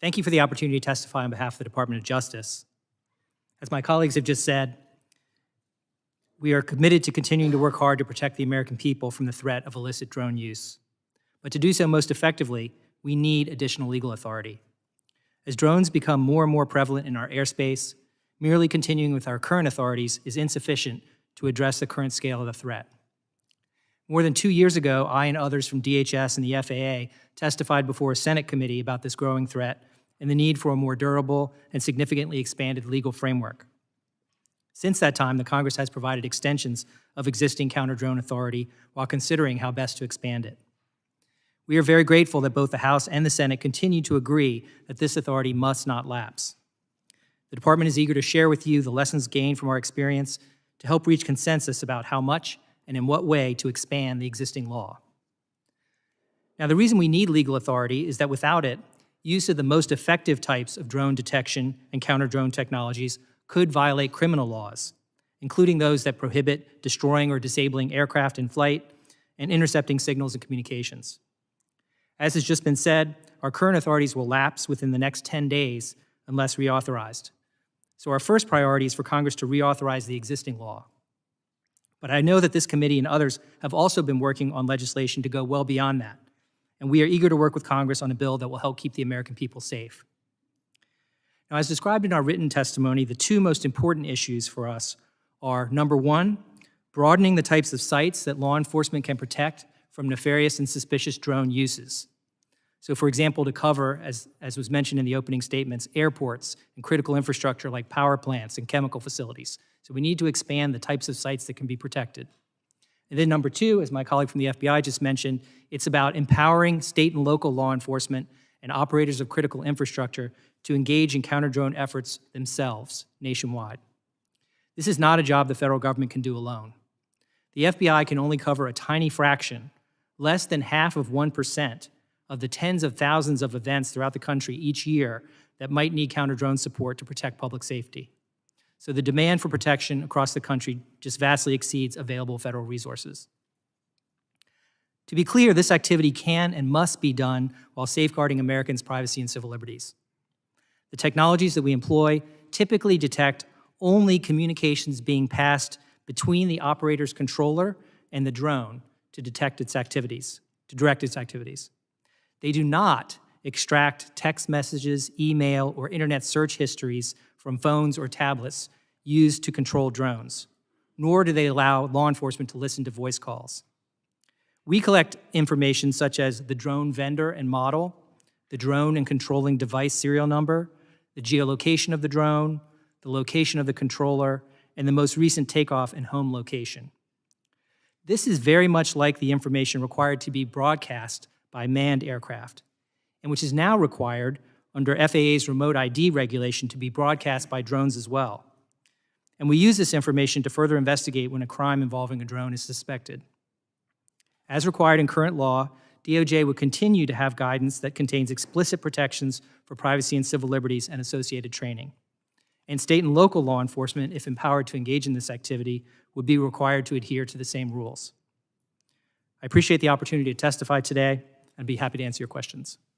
Thank you for the opportunity to testify on behalf of the Department of Justice. As my colleagues have just said, we are committed to continuing to work hard to protect the American people from the threat of illicit drone use. But to do so most effectively, we need additional legal authority. As drones become more and more prevalent in our airspace, merely continuing with our current authorities is insufficient to address the current scale of the threat. More than 2 years ago, I and others from DHS and the FAA testified before a Senate committee about this growing threat and the need for a more durable and significantly expanded legal framework. Since that time, the Congress has provided extensions of existing counter-drone authority while considering how best to expand it. We are very grateful that both the House and the Senate continue to agree that this authority must not lapse. The Department is eager to share with you the lessons gained from our experience to help reach consensus about how much and in what way to expand the existing law. Now, the reason we need legal authority is that without it, use of the most effective types of drone detection and counter-drone technologies could violate criminal laws, including those that prohibit destroying or disabling aircraft in flight and intercepting signals and communications. As has just been said, our current authorities will lapse within the next 10 days unless reauthorized. So our first priority is for Congress to reauthorize the existing law. But I know that this committee and others have also been working on legislation to go well beyond that, and we are eager to work with Congress on a bill that will help keep the American people safe. Now, as described in our written testimony, the two most important issues for us are, number one, broadening the types of sites that law enforcement can protect from nefarious and suspicious drone uses. So, for example, to cover, as was mentioned in the opening statements, airports and critical infrastructure like power plants and chemical facilities. So we need to expand the types of sites that can be protected. And then number two, as my colleague from the FBI just mentioned, it's about empowering state and local law enforcement and operators of critical infrastructure to engage in counter-drone efforts themselves nationwide. This is not a job the federal government can do alone. The FBI can only cover a tiny fraction, less than half of 1%, of the tens of thousands of events throughout the country each year that might need counter-drone support to protect public safety. So the demand for protection across the country just vastly exceeds available federal resources. To be clear, this activity can and must be done while safeguarding Americans' privacy and civil liberties. The technologies that we employ typically detect only communications being passed between the operator's controller and the drone to detect its activities, to direct its activities. They do not extract text messages, email, or internet search histories from phones or tablets used to control drones, nor do they allow law enforcement to listen to voice calls. We collect information such as the drone vendor and model, the drone and controlling device serial number, the geolocation of the drone, the location of the controller, and the most recent takeoff and home location. This is very much like the information required to be broadcast by manned aircraft, and which is now required under FAA's remote ID regulation to be broadcast by drones as well. And we use this information to further investigate when a crime involving a drone is suspected. As required in current law, DOJ would continue to have guidance that contains explicit protections for privacy and civil liberties and associated training. And state and local law enforcement, if empowered to engage in this activity, would be required to adhere to the same rules. I appreciate the opportunity to testify today and be happy to answer your questions.